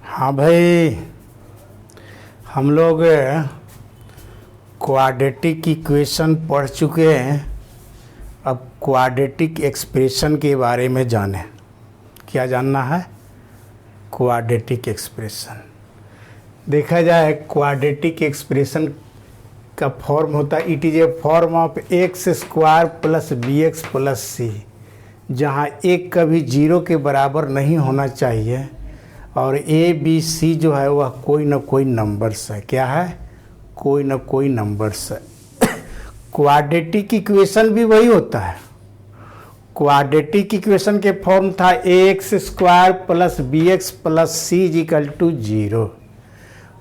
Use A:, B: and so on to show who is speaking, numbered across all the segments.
A: हाँ भाई, हम लोग क्वाड्रेटिक इक्वेशन पढ़ चुके हैं। अब क्वाड्रेटिक एक्सप्रेशन के बारे में जानें। क्या जानना है? Quadratic expression. देखा जाए क्वाड्रेटिक एक्सप्रेशन का फॉर्म होता है it is a form of x square plus B x plus c, जहाँ एक कभी जीरो के बराबर नहीं होना चाहिए और ए बी सी जो है वह कोई ना कोई नंबर्स है। क्या है? कोई ना कोई नंबर्स है। क्वाड्रेटिक इक्वेशन भी वही होता है। क्वाड्रेटिक इक्वेशन के फॉर्म था a x square plus B x plus C is equal to zero.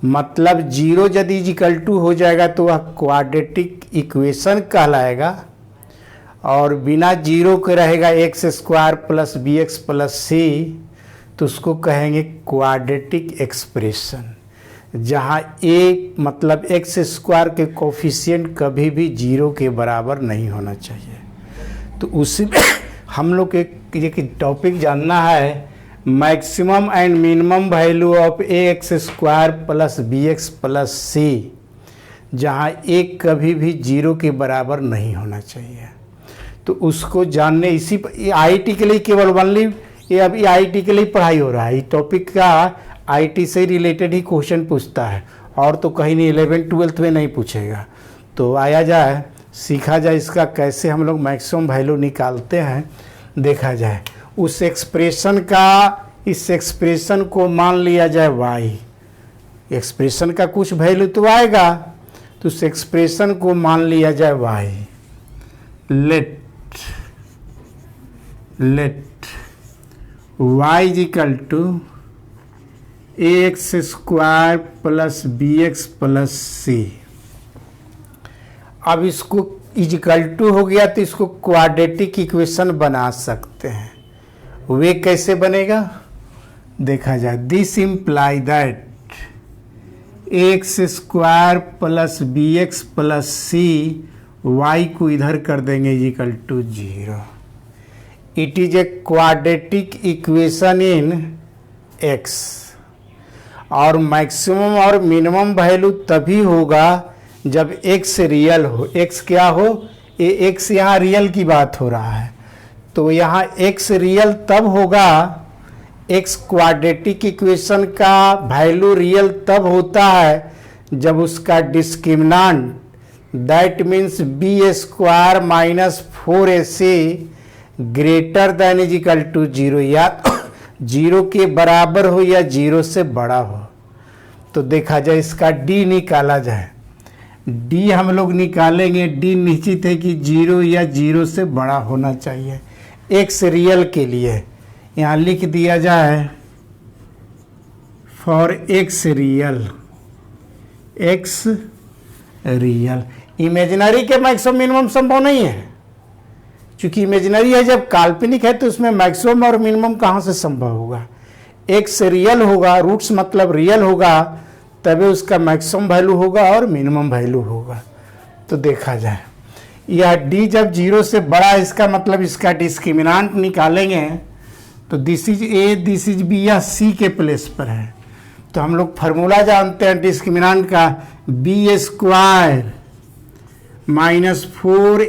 A: मतलब जीरो यदि इक्वल टू हो जाएगा तो वह क्वाड्रेटिक इक्वेशन कहलाएगा, और बिना जीरो के रहेगा x square plus B x plus c तो उसको कहेंगे क्वाड्रेटिक एक्सप्रेशन, जहाँ ए मतलब एक्स स्क्वायर के कोफिशिएंट कभी भी जीरो के बराबर नहीं होना चाहिए। तो उसी हम लोग के एक टॉपिक जानना है maximum and minimum value of a x square plus B x plus c, जहाँ एक कभी भी जीरो के बराबर नहीं होना चाहिए। तो उसको जानने इसी आईआईटी के लिए केवल ओनली ये अभी आईआईटी के लिए पढ़ाई हो रहा है। इस टॉपिक का आईआईटी से रिलेटेड ही क्वेश्चन पूछता है, और तो कहीं नहीं 11th 12th में नहीं पूछेगा। तो आया जाए, सीखा जाए इसका कैसे हम लोग मैक्सिमम वैल्यू निकालते हैं। देखा जाए उस एक्सप्रेशन का, इस एक्सप्रेशन को मान लिया जाए वाई। एक्सप्रेशन का कुछ वैल्यू तो आएगा, तो उस एक्सप्रेशन को मान लिया जाए y. Let y is equal to a x square plus B x plus c. अब इसको इक्वल टू हो गया तो इसको क्वाड्रेटिक इक्वेशन बना सकते हैं। वे कैसे बनेगा? देखा जाए this implies that X square plus B x plus C, Y को इधर कर देंगे equal to zero. It is a quadratic equation in X. और मैक्सिमम और मिनिमम वैल्यू तभी होगा जब एक्स रियल हो। एक्स क्या हो? ये एक्स यहाँ रियल की बात हो रहा है, तो यहाँ एक्स रियल तब होगा। एक्स क्वाड्रेटिक इक्वेशन का वैल्यू रियल तब होता है जब उसका discriminant that means B square minus 4ac greater than is equal to zero, या जीरो के बराबर हो या जीरो से बड़ा हो। तो देखा जाए इसका डी निकाला जाए। डी हम लोग निकालेंगे, डी निश्चित है कि जीरो या जीरो से बड़ा होना चाहिए एक्स रियल के लिए। यहाँ लिख दिया जाए for x real. X real imaginary के मैक्सिमम मिनिमम संभव नहीं है, क्योंकि इमेजिनरी है। जब काल्पनिक है तो उसमें मैक्सिमम और मिनिमम कहाँ से संभव होगा? एक्स रियल होगा, रूट्स मतलब रियल होगा, तभी उसका मैक्सिमम वैल्यू होगा और मिनिमम वैल्यू होगा। तो देखा जाए यह डी जब जीरो से बड़ा, इसका मतलब इसका डिस्क्रिमिनेंट निकालेंगे तो this is A this is B, या सी के प्लेस पर है। तो हम लोग फार्मूला जानते हैं डिस्क्रिमिनेंट का, B square minus 4a,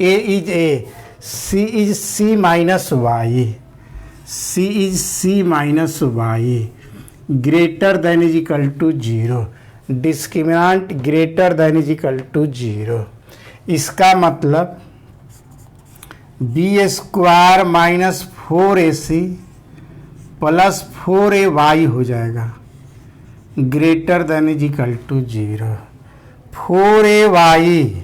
A: A is A, C is C minus Y, C is C minus Y greater than is equal to zero. Discriminant greater than is equal to zero. इसका मतलब B square minus 4ac plus 4ay हो जाएगा greater than is equal to zero. 4ay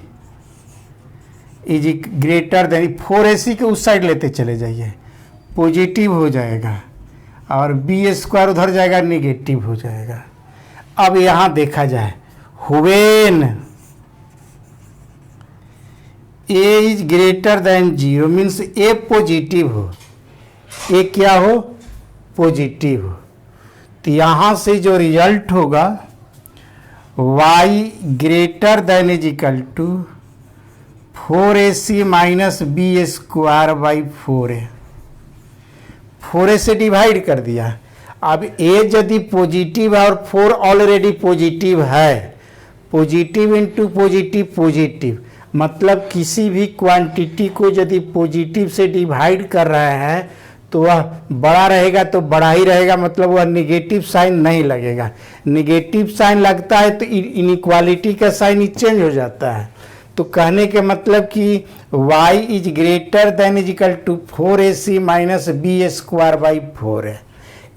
A: is greater than 4ac के उस side लेते चले जाइए, positive हो जाएगा, और बी स्क्वायर उधर जाएगा, निगेटिव हो जाएगा। अब यहाँ देखा जाए when A is greater than zero means A positive हो, ए क्या हो? पॉजिटिव हो। तो यहाँ से जो रिजल्ट होगा y greater than is equal to 4ac minus B square by 4a, 4a से डिवाइड कर दिया। अब ए यदि पॉजिटिव है और 4 ऑलरेडी पॉजिटिव है, पॉजिटिव इंटू पॉजिटिव पॉजिटिव, मतलब किसी भी क्वांटिटी को यदि पॉजिटिव से डिवाइड कर रहे हैं तो वह बड़ा रहेगा तो बड़ा ही रहेगा, मतलब वह निगेटिव साइन नहीं लगेगा। निगेटिव साइन लगता है तो इनइक्वालिटी का साइन चेंज हो जाता है। तो कहने के मतलब कि y is greater than is equal to 4ac minus B square by 4 है।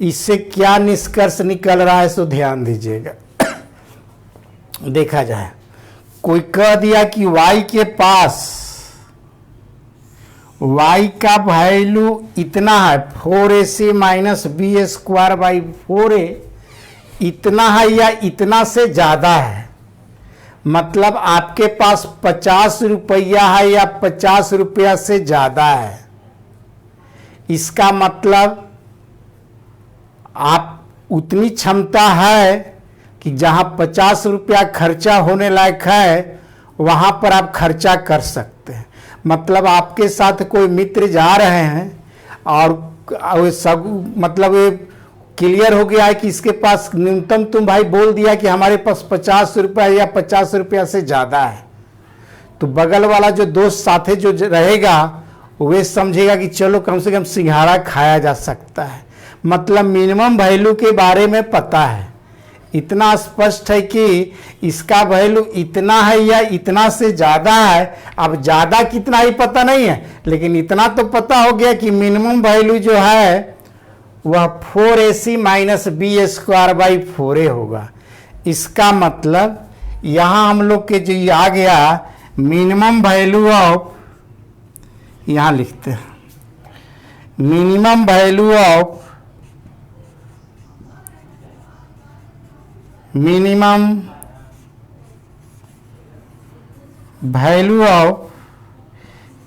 A: इससे क्या निष्कर्ष निकल रहा है सो ध्यान दीजिएगा। देखा जाए, कोई कह दिया कि y के पास y का वैल्यू इतना है 4ac minus B square by 4a, इतना है या इतना से ज़्यादा है, मतलब आपके पास 50 रुपया है या 50 रुपया से ज़्यादा है। इसका मतलब आप उतनी क्षमता है कि जहाँ 50 रुपया खर्चा होने लायक है वहाँ पर आप खर्चा कर सकते हैं। मतलब आपके साथ कोई मित्र जा रहे हैं और सब मतलब क्लियर हो गया है कि इसके पास न्यूनतम, तुम भाई बोल दिया कि हमारे पास 50 रुपया या 50 रुपया से ज़्यादा है, तो बगल वाला जो दोस्त साथे जो रहेगा वे समझेगा कि चलो कम से कम सिंघाड़ा खाया जा सकता है। मतलब मिनिमम वैल्यू के बारे में पता है, इतना स्पष्ट है कि इसका वैल्यू इतना है या इतना से ज़्यादा है। अब ज़्यादा कितना ही पता नहीं है, लेकिन इतना तो पता हो गया कि मिनिमम वैल्यू जो है वह 4ac minus B square by 4a होगा। इसका मतलब यहाँ हम लोग के जो आ गया मिनिमम वैल्यू ऑफ, यहाँ लिखते हैं मिनिमम वैल्यू ऑफ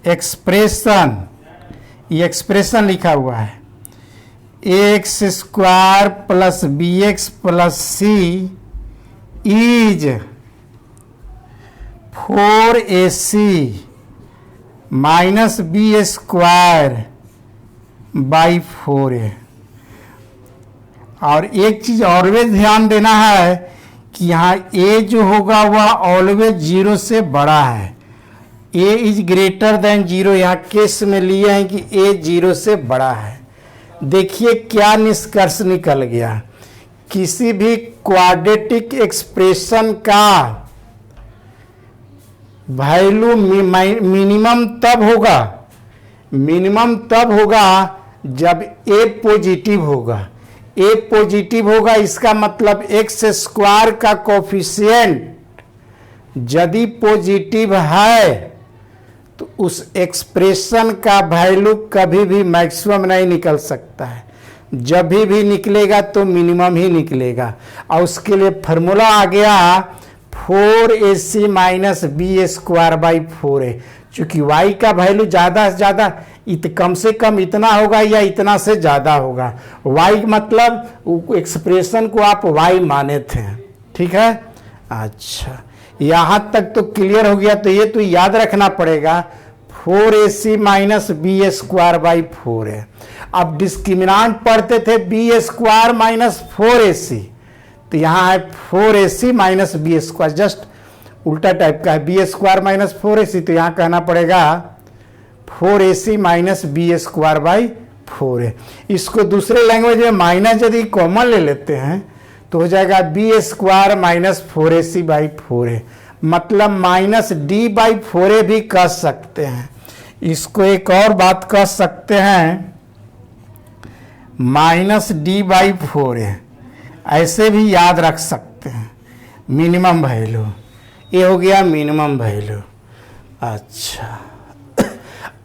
A: एक्सप्रेशन, ये एक्सप्रेशन लिखा हुआ है X square plus B x plus C is 4ac minus B square by 4a। और एक चीज ऑलवेज ध्यान देना है कि यहाँ a जो होगा वह ऑलवेज 0 से बड़ा है। a इज ग्रेटर देन 0, यहाँ केस में लिए हैं कि a 0 से बड़ा है। देखिए क्या निष्कर्ष निकल गया, किसी भी क्वाड्रेटिक एक्सप्रेशन का वैल्यू मिनिमम तब होगा जब a पॉजिटिव होगा। a पॉजिटिव होगा, इसका मतलब एक्स स्क्वायर का कोफिशिएंट यदि पॉजिटिव है तो उस एक्सप्रेशन का वैल्यू कभी भी मैक्सिमम नहीं निकल सकता है। जब भी निकलेगा तो मिनिमम ही निकलेगा। और उसके लिए फार्मूला आ गया 4ac minus B square by 4a। चूंकि y का वैल्यू ज़्यादा से ज़्यादा कम से कम इतना होगा या इतना से ज़्यादा होगा। y मतलब एक्सप्रेशन को आप y माने थे, ठीक है। अच्छा, यहाँ तक तो क्लियर हो गया। तो ये तो याद रखना पड़ेगा 4ac minus B square by 4a। अब डिस्क्रिमिनांट पढ़ते थे बी स्क्वायर माइनस 4ac, तो यहाँ है 4ac minus B square, just उल्टा टाइप का है। बी स्क्वायर माइनस 4ac, तो यहाँ कहना पड़ेगा 4ac minus B square by 4a। इसको दूसरे लैंग्वेज में माइनस यदि कॉमन ले लेते हैं तो हो जाएगा B square minus 4ac by 4a, मतलब माइनस डी बाई 4a भी कह सकते हैं। इसको एक और बात कह सकते हैं माइनस डी बाई 4a, ऐसे भी याद रख सकते हैं। मिनिमम वैल्यू, ये हो गया मिनिमम वैल्यू। अच्छा,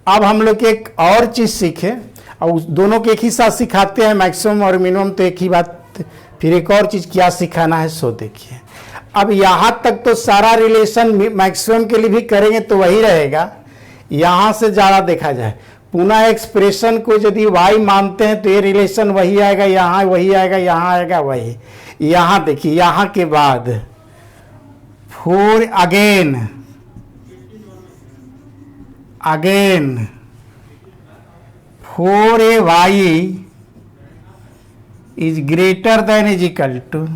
A: अब हम लोग एक और चीज़ सीखे, और उस दोनों के एक ही साथ सिखाते हैं, मैक्सिमम और मिनिमम तो एक ही बात। फिर एक और चीज़ क्या सिखाना है सो देखिए। अब यहाँ तक तो सारा रिलेशन मैक्सिमम के लिए भी करेंगे तो वही रहेगा। यहाँ से ज़्यादा देखा जाए, पुनः एक्सप्रेशन को यदि y मानते हैं तो ये रिलेशन वही आएगा, यहाँ वही आएगा, यहाँ आएगा वही। यहाँ देखिए, यहाँ के बाद 4 again 4ay is greater than is equal to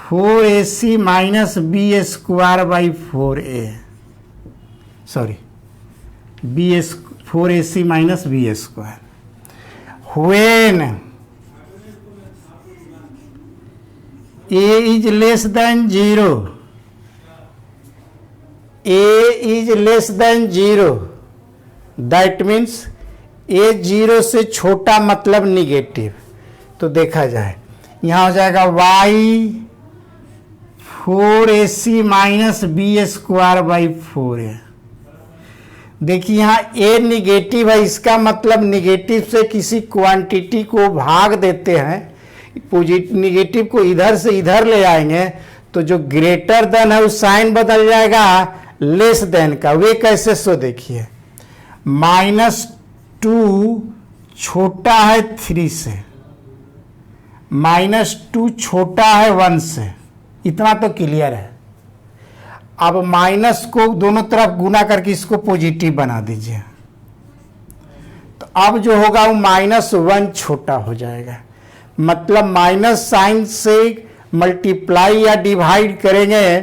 A: 4ac minus B square by 4a, sorry B 4ac minus B square, when a is less than 0, a is less than 0, that means a 0 से छोटा मतलब negative. तो देखा जाए यहाँ हो जाएगा y 4ac minus B square by 4a। देखिए यहाँ a निगेटिव है, इसका मतलब निगेटिव से किसी क्वांटिटी को भाग देते हैं, पॉजिटिव निगेटिव को इधर से इधर ले आएंगे तो जो ग्रेटर देन है उस साइन बदल जाएगा लेस देन का। वे कैसे, सो देखिए -2 छोटा है 3 से, -2 छोटा है 1 से, इतना तो क्लियर है। अब माइनस को दोनों तरफ गुना करके इसको पॉजिटिव बना दीजिए, तो अब जो होगा वो -1 छोटा हो जाएगा। मतलब माइनस साइन से मल्टीप्लाई या डिवाइड करेंगे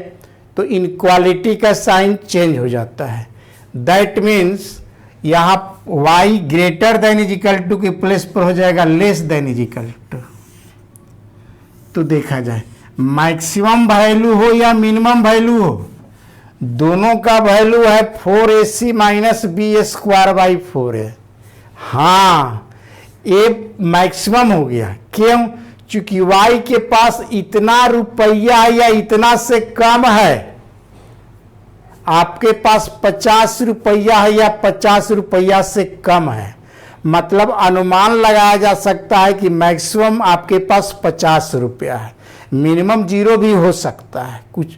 A: तो इनक्वालिटी का साइन चेंज हो जाता है। दैट मीन्स यहाँ y greater than is equal to के प्लेस पर हो जाएगा less than is equal to. तो देखा जाए मैक्सिमम वैल्यू हो या मिनिमम वैल्यू हो, दोनों का वैल्यू है 4ac minus B square by 4a। हाँ, ये मैक्सिमम हो गया। क्यों? चूंकि y के पास इतना रुपया या इतना से कम है, आपके पास 50 रुपया है या 50 रुपया से कम है, मतलब अनुमान लगाया जा सकता है कि मैक्सिमम आपके पास 50 रुपया है, मिनिमम 0 भी हो सकता है कुछ।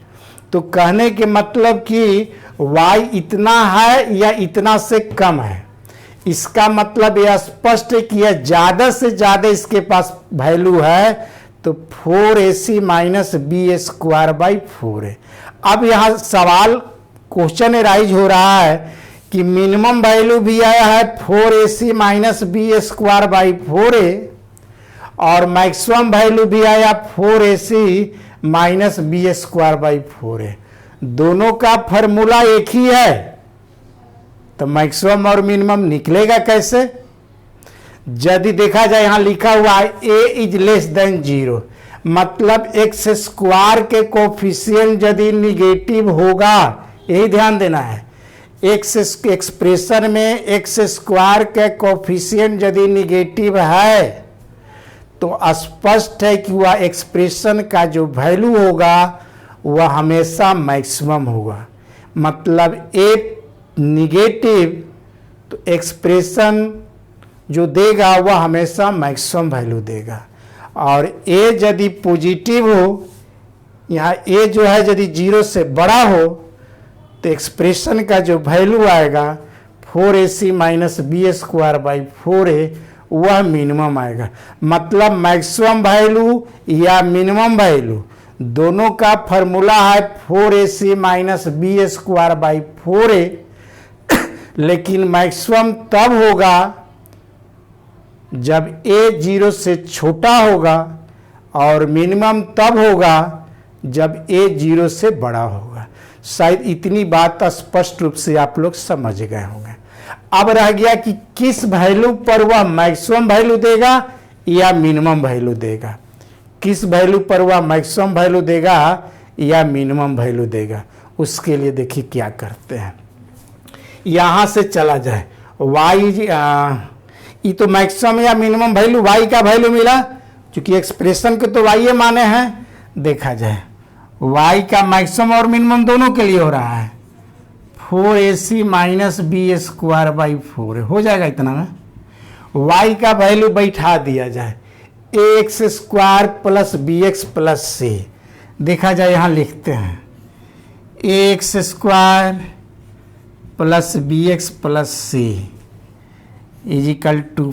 A: तो कहने के मतलब कि y इतना है या इतना से कम है, इसका मतलब यह स्पष्ट है कि यह ज्यादा से ज्यादा इसके पास वैल्यू है। तो 4ac minus B square by 4a। अब यहां सवाल क्वेश्चन राइज हो रहा है कि मिनिमम वैल्यू भी आया है 4ac minus B square by 4a और मैक्सिमम वैल्यू भी आया 4ac minus B square by 4a। दोनों का फॉर्मूला एक ही है, तो मैक्सिमम और मिनिमम निकलेगा कैसे? यदि देखा जाए यहां लिखा हुआ है a इज लेस देन 0, मतलब एक्स स्क्वायर के कोफिशिएंट यदि निगेटिव होगा, यही ध्यान देना है, एक्स एक्सप्रेशन में एक्स स्क्वायर के कोफिशिएंट यदि निगेटिव है तो स्पष्ट है कि वह एक्सप्रेशन का जो वैल्यू होगा वह हमेशा मैक्सिमम होगा। मतलब a निगेटिव तो एक्सप्रेशन जो देगा वह हमेशा मैक्सिमम वैल्यू देगा, और a यदि पॉजिटिव हो, यहाँ a जो है यदि 0 से बड़ा हो तो एक्सप्रेशन का जो वैल्यू आएगा 4ac minus B square by 4a वह मिनिमम आएगा। मतलब मैक्सिमम वैल्यू या मिनिमम वैल्यू दोनों का फॉर्मूला है 4ac minus B square by 4a, लेकिन मैक्सिमम तब होगा जब a 0 से छोटा होगा और मिनिमम तब होगा जब a 0 से बड़ा होगा। शायद इतनी बात स्पष्ट रूप से आप लोग समझ गए होंगे। अब रह गया कि किस वैल्यू पर वह मैक्सिमम वैल्यू देगा या मिनिमम वैल्यू देगा, किस वैल्यू पर वह मैक्सिमम वैल्यू देगा या मिनिमम वैल्यू देगा। उसके लिए देखिए क्या करते हैं, यहां से चला जाए y ये तो मैक्सिमम या मिनिमम वैल्यू y का वैल्यू मिला, क्योंकि एक्सप्रेशन के तो y माने हैं। देखा जाए y का मैक्सिमम और मिनिमम दोनों के लिए हो रहा है 4ac minus B square by 4a हो जाएगा इतना में। y का वैल्यू बैठा दिया जाए ax square plus B x plus c. देखा जाए यहाँ लिखते हैं ax square plus B x plus C is equal to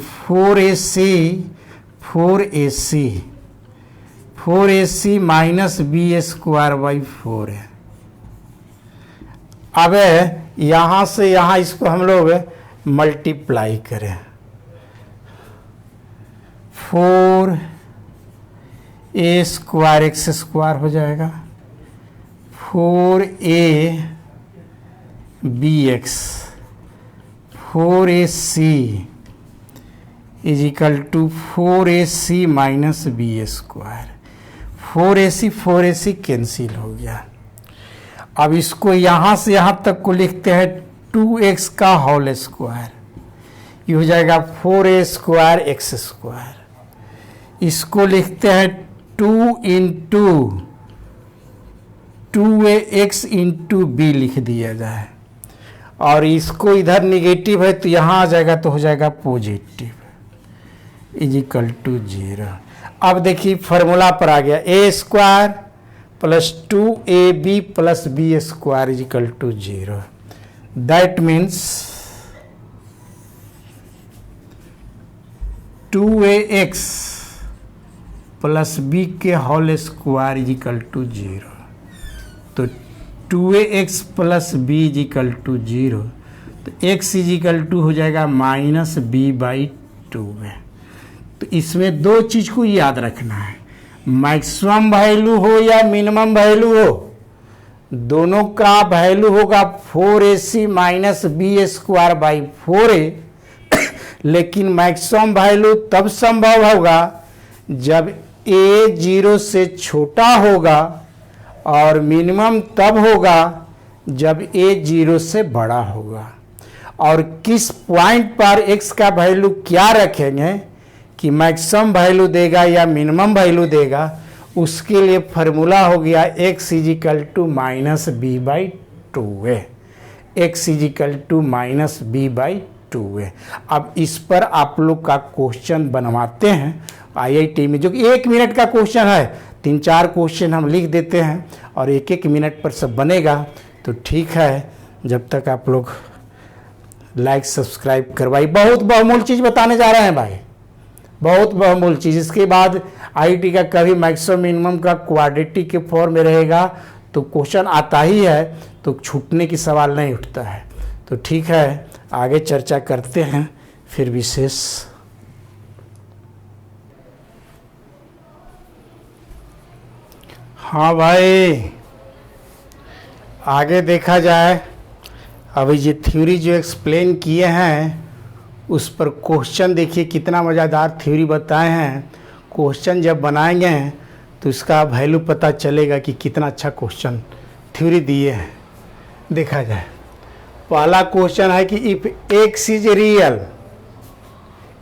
A: 4ac minus B square by 4a। अब यहाँ से यहाँ इसको हम लोग मल्टीप्लाई करें 4a² एक्स स्क्वायर हो जाएगा, 4abx 4ac is equal to 4ac minus B square. 4ac cancel हो गया। अब इसको यहाँ से यहाँ तक को लिखते हैं 2x का होल स्क्वायर, ये हो जाएगा 4a² एक्स स्क्वायर। इसको लिखते हैं 2 इंटू 2ax इंटू बी लिख दिया जाए, और इसको इधर निगेटिव है तो यहाँ आ जाएगा तो हो जाएगा पॉजिटिव इज इक्वल टू 0। अब देखिए फॉर्मूला पर आ गया, a² plus 2ab plus b² is equal to 0। That means 2ax plus b के whole square is equal to 0। तो 2ax plus b is equal to 0, तो x इज इक्वल टू हो जाएगा माइनस b/2 में। तो इसमें दो चीज को याद रखना है, मैक्सिमम वैल्यू हो या मिनिमम वैल्यू हो, दोनों का वैल्यू होगा 4ac माइनस b²/4a, लेकिन मैक्सिमम वैल्यू तब संभव होगा जब a 0 से छोटा होगा और मिनिमम तब होगा जब a 0 से बड़ा होगा। और किस पॉइंट पर x का वैल्यू क्या रखेंगे कि मैक्सिमम वैल्यू देगा या मिनिमम वैल्यू देगा, उसके लिए फॉर्मूला हो गया x is equal to minus b/2a। x is equal to minus b/2a। अब इस पर आप लोग का क्वेश्चन बनवाते हैं IIT में, जो कि 1 मिनट का क्वेश्चन है। 3-4 क्वेश्चन हम लिख देते हैं और 1-1 मिनट पर सब बनेगा। तो ठीक है, जब तक आप लोग लाइक सब्सक्राइब करवाइए। बहुत बहुमूल्य चीज़ बताने जा रहे हैं भाई, बहुत बहुमूल्य चीज़। इसके बाद IIT का कभी मैक्सिमम मिनिमम का क्वाड्रेटिक के फॉर्म में रहेगा तो क्वेश्चन आता ही है, तो छूटने की सवाल नहीं उठता है। तो ठीक है, आगे चर्चा करते हैं फिर विशेष। हाँ भाई, आगे देखा जाए। अभी ये थ्योरी जो एक्सप्लेन किए हैं उस पर क्वेश्चन देखिए, कितना मज़ेदार थ्योरी बताए हैं। क्वेश्चन जब बनाएंगे तो इसका वैल्यू पता चलेगा कि कितना अच्छा क्वेश्चन थ्योरी दिए हैं। देखा जाए, पहला क्वेश्चन है कि if x is real,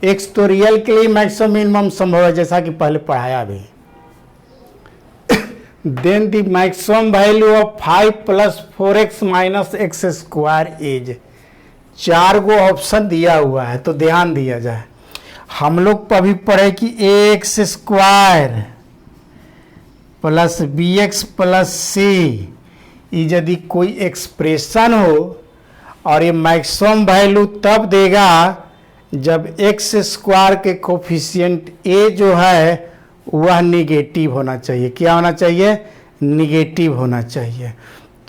A: x तो रियल के लिए मैक्सिमम मिनिमम संभव है, जैसा कि पहले पढ़ाया अभी। Then the maximum value of 5 plus 4x minus X square is. 4 गो ऑप्शन दिया हुआ है, तो ध्यान दिया जाए। हम लोग अभी पढ़े कि ax² plus bx plus c यदि कोई एक्सप्रेशन हो और ये मैक्सिमम वैल्यू तब देगा जब x² के कोफिशिएंट a जो है वह निगेटिव होना चाहिए। क्या होना चाहिए? निगेटिव होना चाहिए।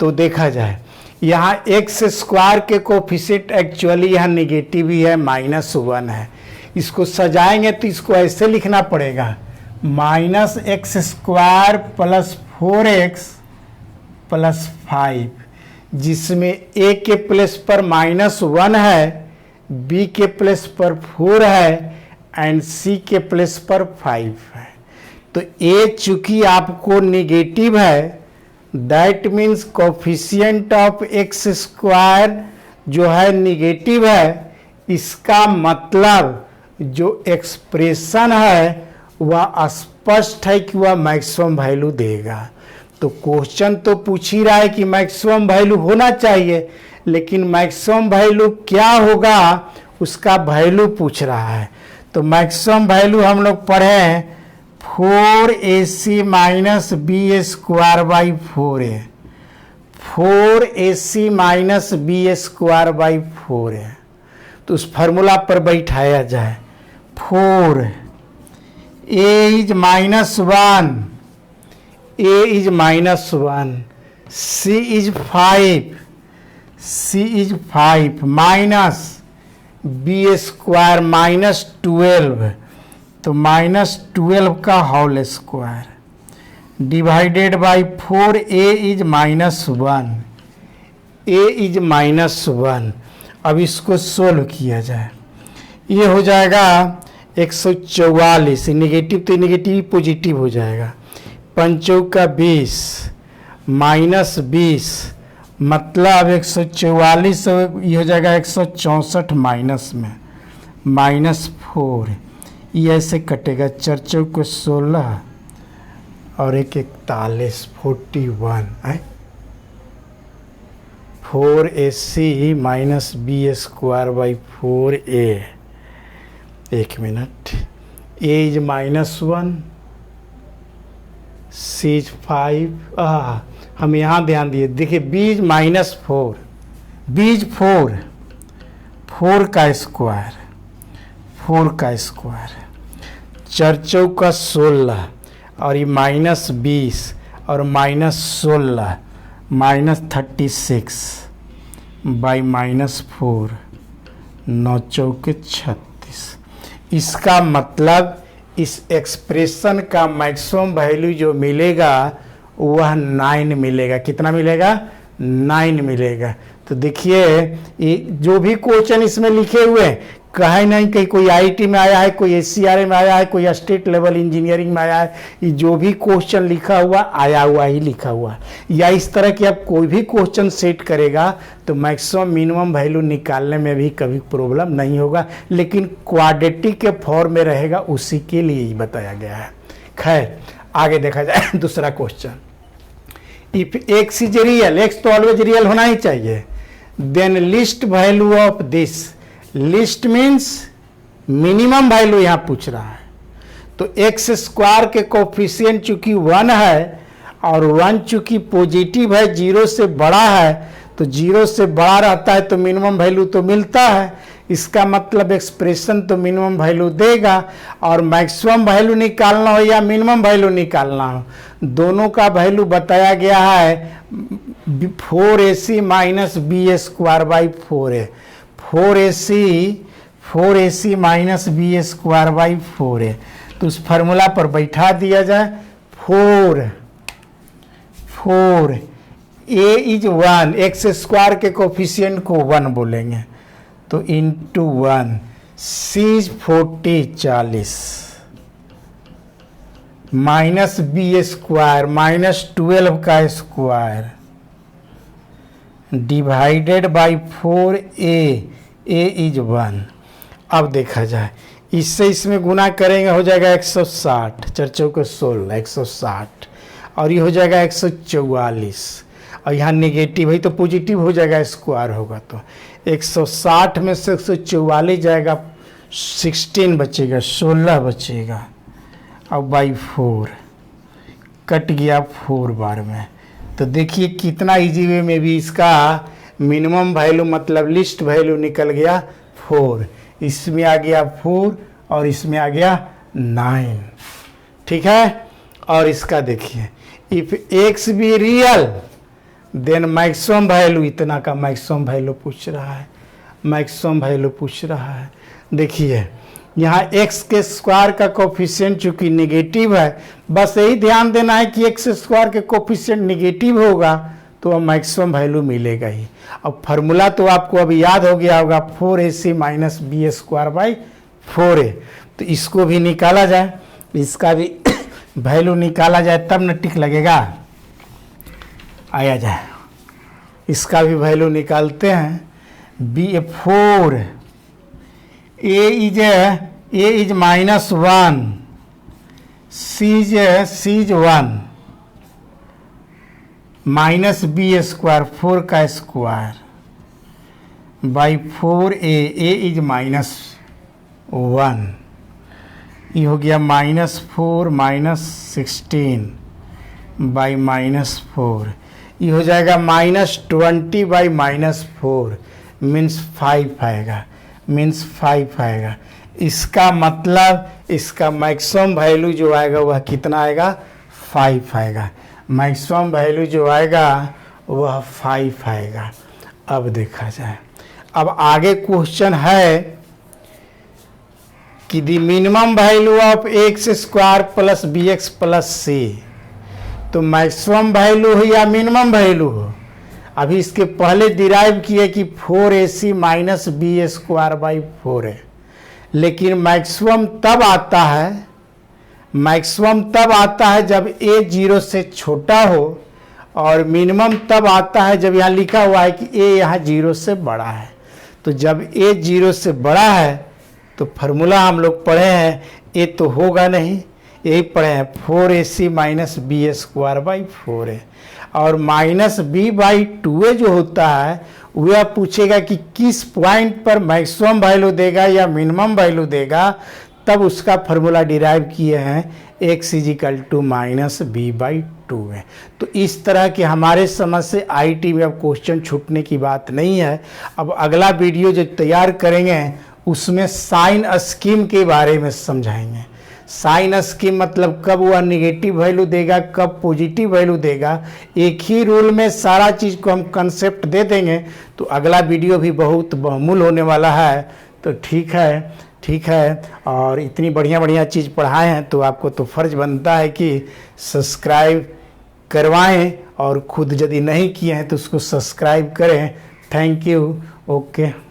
A: तो देखा जाए, यहाँ x² के कोफिशिएंट एक्चुअली यहाँ निगेटिव ही है, -1 है। इसको सजाएंगे तो इसको ऐसे लिखना पड़ेगा, -x² प्लस 4x प्लस 5, जिसमें a के प्लेस पर -1 है, b के प्लेस पर 4 है एंड c के प्लेस पर 5 है। तो a चूंकि आपको निगेटिव है, that means coefficient of x² जो है निगेटिव है। इसका मतलब जो एक्सप्रेशन है वह स्पष्ट है कि वह मैक्सिमम वैल्यू देगा। तो क्वेश्चन तो पूछ ही रहा है कि मैक्सिमम वैल्यू होना चाहिए, लेकिन मैक्सिमम वैल्यू क्या होगा उसका वैल्यू पूछ रहा है। तो मैक्सिमम वैल्यू हम लोग पढ़े हैं 4ac minus b²/4a, 4ac minus b²/4a। तो उस फार्मूला पर बैठाया जाए, 4 a is -1, a is -1, c is 5 minus b² -12, तो -12 का whole square divided by 4, A is -1, A is -1। अब इसको सोल्व किया जाए, ये हो जाएगा 144, नेगेटिव तो नेगेटिव पॉजिटिव हो जाएगा, 5 का 20 -20 मतलब 144, ये हो जाएगा 164 माइनस में -4, ये ऐसे कटेगा, 4 चौक को 16 और 1 41, 41 है। 4ac minus B square by 4a, 1 minute, a is -1, c is 5, हम यहाँ ध्यान दिए, देखिए b इज -4, b इज 4 का स्क्वायर, 4 का स्क्वायर, 4 चौक का 16 और ये -20 और -16 -36 बाई -4, 9 चौके 36। इसका मतलब इस एक्सप्रेशन का मैक्सिमम वैल्यू जो मिलेगा वह 9 मिलेगा। कितना मिलेगा? 9 मिलेगा। तो देखिए ये जो भी क्वेश्चन इसमें लिखे हुए हैं, कहे नहीं कहीं कोई आईटी में आया है, कोई एससीआरए में आया है, कोई स्टेट लेवल इंजीनियरिंग में आया है, ये जो भी क्वेश्चन लिखा हुआ आया हुआ ही लिखा हुआ है। या इस तरह की आप कोई भी क्वेश्चन सेट करेगा तो मैक्सिमम मिनिमम वैल्यू निकालने में भी कभी प्रॉब्लम नहीं होगा, लेकिन क्वाड्रेटिक के फॉर्म में रहेगा, उसी के लिए ही बताया गया है। खैर आगे देखा जाए दूसरा question, if X is real, X तो ऑलवेज रियल होना ही चाहिए, then least value of this, least means minimum value यहां पूछ रहा है। तो एक्स स्क्वायर के कोफिशिएंट चूंकि 1 है और 1 चूंकि पॉजिटिव है, 0 से बड़ा है, तो 0 से बड़ा रहता है तो मिनिमम वैल्यू तो मिलता है। इसका मतलब एक्सप्रेशन तो मिनिमम वैल्यू देगा, और मैक्सिमम वैल्यू निकालना हो या मिनिमम वैल्यू निकालना हो, दोनों का वैल्यू बताया गया है 4ac minus B square by 4a, 4ac minus B square by 4a। तो उस फार्मूला पर बैठा दिया जाए, 4 a इज 1, एक्स स्क्वायर के कोफिशिएंट को 1 बोलेंगे तो into 1, c is 40 minus B square -12 का square divided by 4a, a is 1। अब देखा जाए, इससे इसमें गुना करेंगे हो जाएगा 160, 4 चौके 16, 160, और ये हो जाएगा 144, और यहाँ नेगेटिव है तो पॉजिटिव हो जाएगा, स्क्वायर होगा तो 160 में से 144 जाएगा, 16 बचेगा, 16 बचेगा, अब बाई 4 कट गया 4 बार में। तो देखिए कितना इजी वे में भी इसका मिनिमम वैल्यू मतलब लिस्ट वैल्यू निकल गया 4, इसमें आ गया 4 और इसमें आ गया 9। ठीक है, और इसका देखिए, if X be real then maximum value, इतना का मैक्सिमम वैल्यू पूछ रहा है, मैक्सिमम वैल्यू पूछ रहा है। देखिए यहाँ एक्स के स्क्वायर का कोफिशिएंट चूंकि नेगेटिव है, बस यही ध्यान देना है कि एक्स स्क्वायर के कोफिशिएंट नेगेटिव होगा तो मैक्सिमम वैल्यू मिलेगा ही। अब फार्मूला तो आपको अभी याद हो गया होगा, 4ac minus B square by 4a। तो इसको भी निकाला जाए, इसका भी वैल्यू निकाला जाए तब न टिक लगेगा। आया जाए, इसका भी वैल्यू निकालते हैं, b4 a is -1, c is 1 minus B square 4 का square by 4a, a is -1, ये हो गया -4 -16 बाई -4, ये हो जाएगा -20 बाई -4 मीन्स 5 आएगा, मीन्स 5 आएगा। इसका मतलब इसका मैक्सिमम वैल्यू जो आएगा वह कितना आएगा? 5 आएगा। मैक्सिमम वैल्यू जो आएगा वह 5 आएगा। अब देखा जाए, अब आगे क्वेश्चन है कि the minimum value of x square plus B x plus c, तो मैक्सिमम वैल्यू हो या मिनिमम वैल्यू हो। अभी इसके पहले डिराइव किए कि 4ac minus B square by 4 है, लेकिन मैक्सिमम तब आता है जब a 0 से छोटा हो, और मिनिमम तब आता है जब यहाँ लिखा हुआ है कि a यहाँ 0 से बड़ा है। तो जब a 0 से बड़ा है तो फार्मूला हम लोग पढ़े हैं, a तो होगा नहीं, यही पढ़े हैं 4ac minus B square by 4 है, और माइनस बी बाई 2 जो होता है वह पूछेगा कि किस पॉइंट पर मैक्सिमम वैल्यू देगा या मिनिमम वैल्यू देगा, तब उसका फार्मूला डिराइव किए हैं x is equal to minus B by 2 है। तो इस तरह के हमारे समझ से आईटी में अब क्वेश्चन छूटने की बात नहीं है। अब अगला वीडियो जो तैयार करेंगे उसमें साइन स्कीम के बारे में समझाएंगे। साइन स्कीम मतलब कब वह निगेटिव वैल्यू देगा, कब पॉजिटिव वैल्यू देगा, एक ही रूल में सारा चीज़ को हम कंसेप्ट दे देंगे। तो अगला वीडियो भी बहुत बहुमूल्य होने वाला है। तो ठीक है, और इतनी बढ़िया चीज़ पढ़ाए हैं तो आपको तो फ़र्ज बनता है कि सब्सक्राइब करवाएं, और खुद यदि नहीं किए हैं तो उसको सब्सक्राइब करें। Thank you. ओके।